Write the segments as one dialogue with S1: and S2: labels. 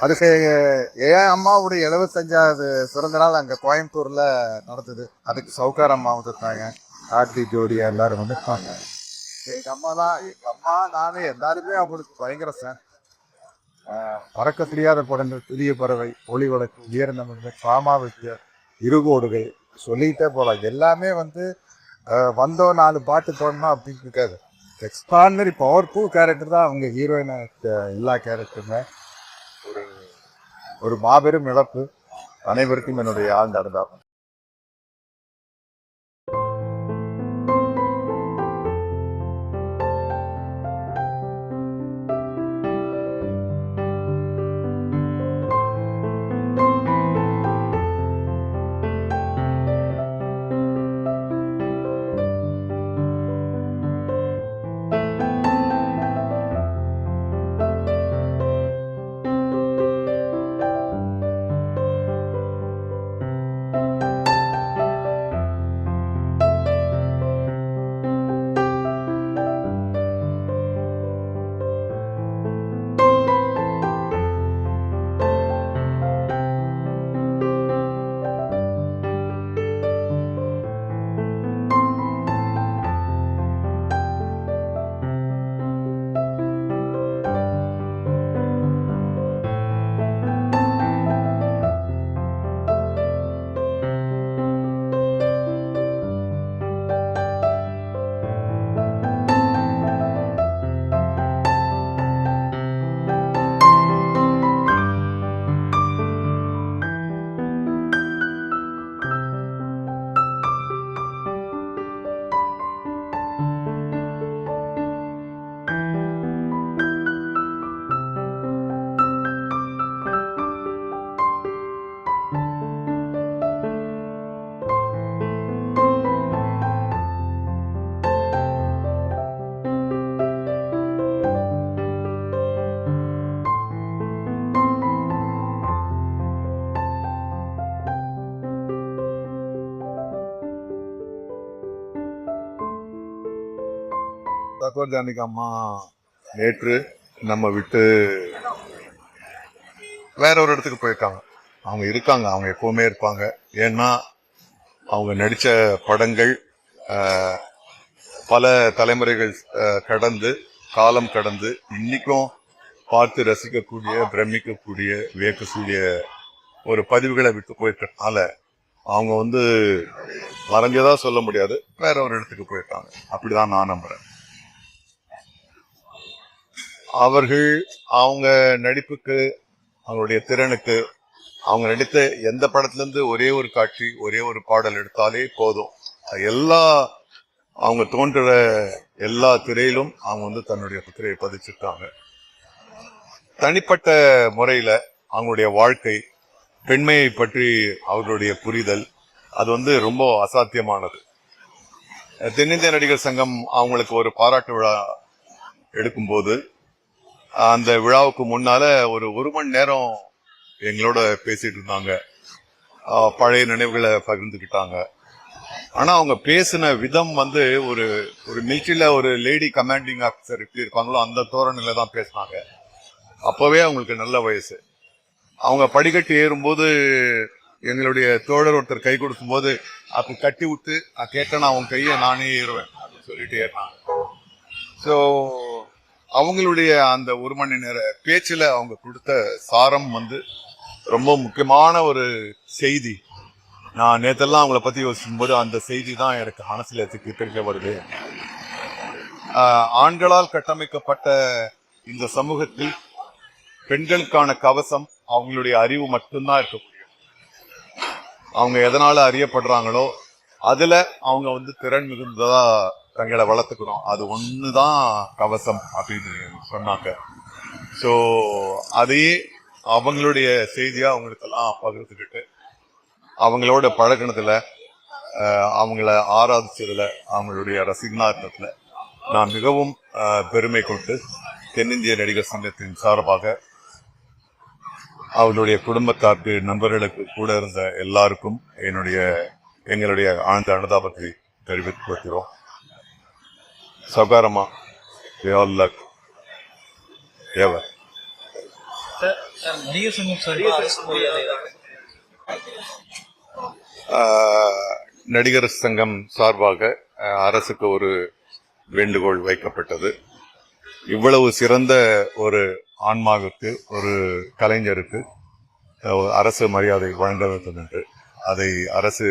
S1: அதுக்கு என் அம்மாவுடைய 75வது பிறந்த நாள் அங்கே கோயம்புத்தூர்ல நடந்தது. அதுக்கு சவுக்கார் அம்மா வந்துருந்தாங்க, ஆர்த்தி ஜோடி எல்லாரும் வந்துருக்காங்க. எங்க அம்மா தான், எங்க அம்மா நானு எல்லாருமே அவங்களுக்கு பயங்கர சார். பறக்க தெரியாத படங்கள், புதிய பறவை, ஒளி வழக்கு, உயர்ந்த பாமாவுக்கு, இருகோடுகை, சொல்லிட்டே போகலாம். எல்லாமே வந்தோம் 4 பாட்டு தோணும் அப்படின்னு இருக்காது. எக்ஸ்ட்ரானரி பவர்ஃபுல் கேரக்டர் தான் அவங்க ஹீரோயினா. எல்லா கேரக்டருமே ஒரு மாபெரும் இழப்பு. அனைவருக்கும் என்னுடைய ஆழ்ந்த அனுதாபம். சக்கோர் ஜானகி அம்மா நேற்று நம்ம விட்டு வேற ஒரு இடத்துக்கு போயிருக்காங்க. அவங்க இருக்காங்க, அவங்க எப்பவுமே இருப்பாங்க. ஏன்னா அவங்க நடித்த படங்கள் பல தலைமுறைகள் கடந்து, காலம் கடந்து இன்னைக்கும் பார்த்து ரசிக்கக்கூடிய, பிரமிக்கக்கூடிய, வியக்கக்கூடிய ஒரு பதிவுகளை விட்டு போயிருக்கனால அவங்க மறைஞ்சதா சொல்ல முடியாது, வேற ஒரு இடத்துக்கு போயிருக்காங்க. அப்படிதான் நான் நம்புறேன். அவர்கள் அவங்க நடிப்புக்கு, அவங்களுடைய திறனுக்கு, அவங்க நடித்த எந்த படத்துல இருந்து ஒரே ஒரு காட்சி, ஒரே ஒரு பாடல் எடுத்தாலே போதும், அவங்க தோன்ற எல்லா திரையிலும் அவங்க தன்னுடைய திரையை பதிச்சிருக்காங்க. தனிப்பட்ட முறையில அவங்களுடைய வாழ்க்கை, பெண்மையை பற்றி அவர்களுடைய புரிதல், அது ரொம்ப அசாத்தியமானது. தென்னிந்திய நடிகர் சங்கம் அவங்களுக்கு ஒரு பாராட்டு விழா எடுக்கும்போது அந்த விழாவுக்கு முன்னால ஒரு மணி நேரம் எங்களோட பேசிட்டு இருந்தாங்க. பழைய நினைவுகளை பகிர்ந்துக்கிட்டாங்க. ஆனா அவங்க பேசின விதம் ஒரு ஒரு மிலிட்டரியில ஒரு லேடி கமாண்டிங் ஆஃபீஸர் எப்படி இருப்பாங்களோ அந்த தோரணையில தான் பேசினாங்க. அப்பவே அவங்களுக்கு நல்ல வயசு. அவங்க படிக்கட்டு ஏறும்போது எங்களுடைய தோழர் ஒருத்தர் கை கொடுக்கும் போது அப்ப கட்டி விட்டு கேட்டேன்னா அவங்க கையை நானே ஏறுவேன் அப்படின்னு சொல்லிட்டு ஏறினாங்க. ஸோ அவங்களுடைய அந்த ஒரு மணி நேர பேச்சுல அவங்க கொடுத்த சாரம் ரொம்ப முக்கியமான ஒரு செய்தி. நான் நேத்தெல்லாம் அவங்கள பத்தி யோசிக்கும் போது அந்த செய்தி தான் எனக்கு மனசுல திக்க வருது. ஆண்களால் கட்டமைக்கப்பட்ட இந்த சமூகத்தில் பெண்களுக்கான கவசம் அவங்களுடைய அறிவு மட்டும்தான் இருக்க முடியும். அவங்க எதனால அறியப்படுறாங்களோ அதுல அவங்க திறன் மிகுந்ததா தங்களை வளர்த்துக்கணும், அது ஒண்ணுதான் கவசம் அப்படின்னு சொன்னாங்க. ஸோ அதையே அவங்களுடைய செய்தியா அவங்களுக்கெல்லாம் பகிர்ந்துக்கிட்டு அவங்களோட பழகினதுல, அவங்கள ஆராதிச்சதுல, அவங்களுடைய ரசிகனார்த்தத்துல நான் மிகவும் பெருமை கொண்டு தென்னிந்திய நடிகர் சங்கத்தின் சார்பாக அவர்களுடைய குடும்பத்தாருக்கு, நண்பர்களுக்கு, கூட இருந்த எல்லாருக்கும் எங்களுடைய ஆழ்ந்த அனுதாபத்தை தெரிவித்துக் கொள்கிறோம். சௌகாரமா, we all luck ever. நடிகர் சங்கம் சார்பாக அரசுக்கு ஒரு வேண்டுகோள் வைக்கப்பட்டது. இவ்வளவு சிறந்த ஒரு ஆன்மாவுக்கு, ஒரு கலைஞருக்கு அரசு மரியாதை வழங்க வேண்டும் என்று அதை அரசு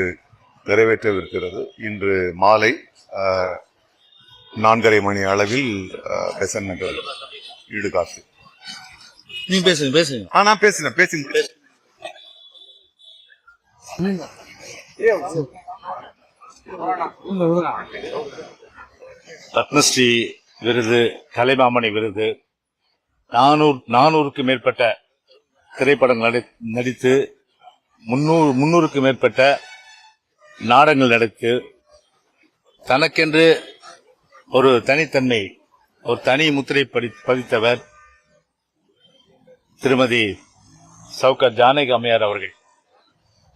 S1: நிறைவேற்றவிருக்கிறது. இன்று மாலை 4:30 மணி அளவில் பெசன் நகர் ஈடுகாப்பு.
S2: நீ பேசுங்க.
S1: நான் பேசுங்க.
S2: பத்மஸ்ரீ விருது, கலைமாமணி விருது, 400க்கு மேற்பட்ட திரைப்படங்கள் நடித்து 300க்கு மேற்பட்ட நாடகங்கள் நடித்து தனக்கென்று ஒரு தனித்தன்மை, ஒரு தனி முத்திரை பதித்தவர் திருமதி சவுகார் ஜானகி அம்மையார் அவர்கள்.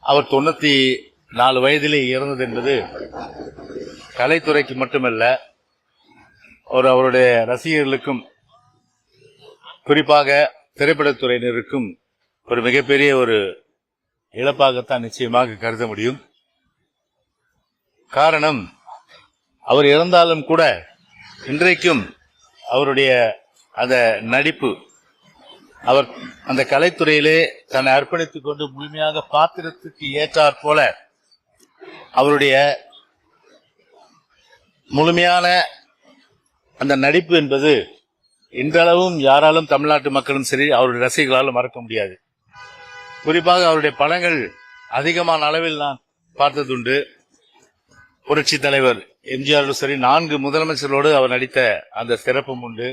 S2: அவர் 94 வயதிலே இறந்தது என்பது கலைத்துறைக்கு மட்டுமல்ல, அவருடைய ரசிகர்களுக்கும், குறிப்பாக திரைப்படத்துறையினருக்கும் ஒரு மிகப்பெரிய ஒரு இழப்பாகத்தான் நிச்சயமாக கருத முடியும். காரணம், அவர் இறந்தாலும் கூட இன்றைக்கும் அவருடைய அந்த நடிப்பு, அவர் அந்த கலைத்துறையிலே தன்னை அர்ப்பணித்துக் கொண்டு முழுமையாக பாத்திரத்துக்கு ஏற்றாற் போல அவருடைய முழுமையான அந்த நடிப்பு என்பது இன்றளவும் யாராலும், தமிழ்நாட்டு மக்களும் சரி, அவருடைய ரசிகர்களாலும் மறக்க முடியாது. குறிப்பாக அவருடைய படங்கள் அதிகமான அளவில் நான் பார்த்ததுண்டு. புரட்சி தலைவர் எம்ஜிஆர் சரி, 4 முதலமைச்சர்களோடு அவர் நடித்த அந்த சிறப்பும் உண்டு.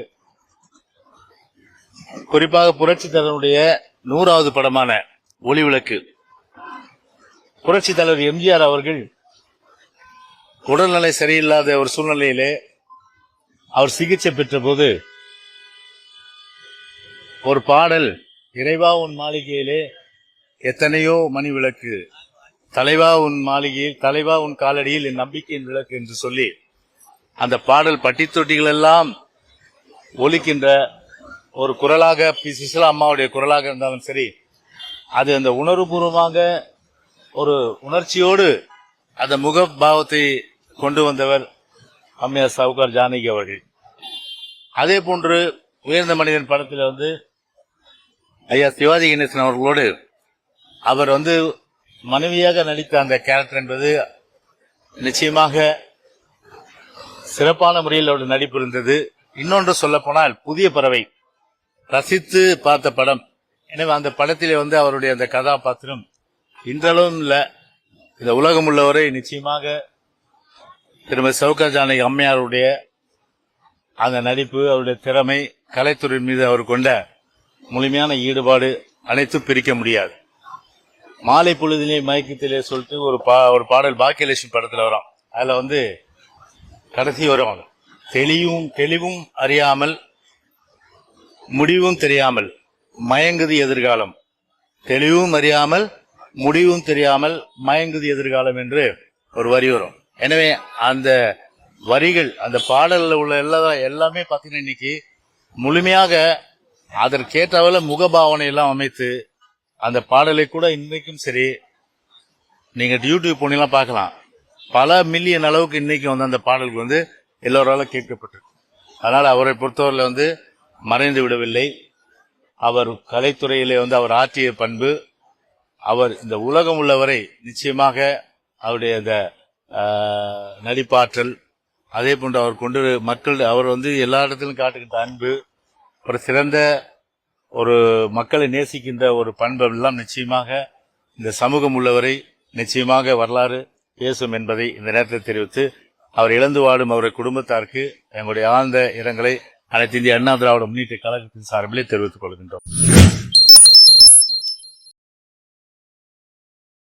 S2: குறிப்பாக புரட்சி தலைவருடைய 100வது படமான ஒளிவிளக்கு, புரட்சி தலைவர் எம்ஜிஆர் அவர்கள் உடல்நிலை சரியில்லாத ஒரு சூழ்நிலையிலே அவர் சிகிச்சை பெற்ற போது ஒரு பாடல், இறைவா உன் மாளிகையிலே எத்தனையோ மணி விளக்கு, தலைவா உன் மாளிகையில், தலைவா உன் காலடியில் என் நம்பிக்கையின் விளக்கு என்று சொல்லி அந்த பாடல் பட்டி தொட்டிகள் எல்லாம் ஒலிக்கின்ற ஒரு குரலாக, பி. சுசிலா அம்மாவுடைய குரலாக இருந்தாலும் சரி, அது அந்த உணர்வுபூர்வமாக ஒரு உணர்ச்சியோடு அந்த முகபாவத்தை கொண்டு வந்தவர் அம்மையார் சவுகார் ஜானகி அவர்கள். அதே போன்று உயர்ந்த மனிதன் படத்தில் ஐயா சிவாஜி கணேசன் அவர்களோடு அவர் மனைவியாக நடித்த அந்த கேரக்டர் என்பது நிச்சயமாக சிறப்பான முறையில் அவருடைய நடிப்பு இருந்தது. இன்னொன்று சொல்ல போனால் புதிய பறவை ரசித்து பார்த்த படம். எனவே அந்த படத்திலே அவருடைய அந்த கதாபாத்திரம் இன்றளவும் இல்ல, இந்த உலகம் உள்ளவரை நிச்சயமாக திருமதி சவுகார் ஜானகி அம்மையாருடைய அந்த நடிப்பு, அவருடைய திறமை, கலைத்துறை மீது அவர் கொண்ட முழுமையான ஈடுபாடு அனைத்தும் பிரிக்க முடியாது. மாலை பொழுதிலே மயக்கத்திலே சொல்லிட்டு ஒரு பாடல் பாக்கியலட்சுமி படத்துல வரும். அதுல கடைசி வரும், தெளிவும் அறியாமல் முடிவும் தெரியாமல் மயங்குது எதிர்காலம், தெளிவும் அறியாமல் முடிவும் தெரியாமல் மயங்குது எதிர்காலம் என்று ஒரு வரி வரும். எனவே அந்த வரிகள், அந்த பாடல்ல உள்ள எல்லாமே பார்த்தீங்கன்னா இன்னைக்கு முழுமையாக அதற்கேற்றவள முகபாவனை எல்லாம் அமைத்து அந்த பாடலை கூட இன்றைக்கும் சரி, நீங்க யூடியூப் போனீங்கன்னா பார்க்கலாம், பல மில்லியன் அளவுக்கு இன்னைக்கு அந்த பாடலுக்கு எல்லோராலும் கேட்கப்பட்டிருக்கு. அதனால அவரை பொறுத்தவரையில மறைந்து விடவில்லை. அவர் கலைத்துறையிலே அவர் ஆற்றிய பண்பு, அவர் இந்த உலகம் உள்ளவரை நிச்சயமாக அவருடைய அந்த நடிப்பாற்றல், அதே போன்று அவர் கொண்டு மக்கள், அவர் எல்லா இடத்திலும் காட்டுகின்ற அன்பு, ஒரு சிறந்த ஒரு மக்களை நேசிக்கின்ற ஒரு பண்பு எல்லாம் நிச்சயமாக இந்த சமூகம் உள்ளவரை நிச்சயமாக வரலாறு பேசும் என்பதை இந்த நேரத்தில் தெரிவித்து, அவர் இழந்து வாடும் அவருடைய குடும்பத்தாருக்கு எங்களுடைய ஆழ்ந்த இரங்கலை அனைத்து இந்திய அண்ணா திராவிட முன்னேற்ற கழகத்தின் சார்பிலே தெரிவித்துக் கொள்கின்றோம்.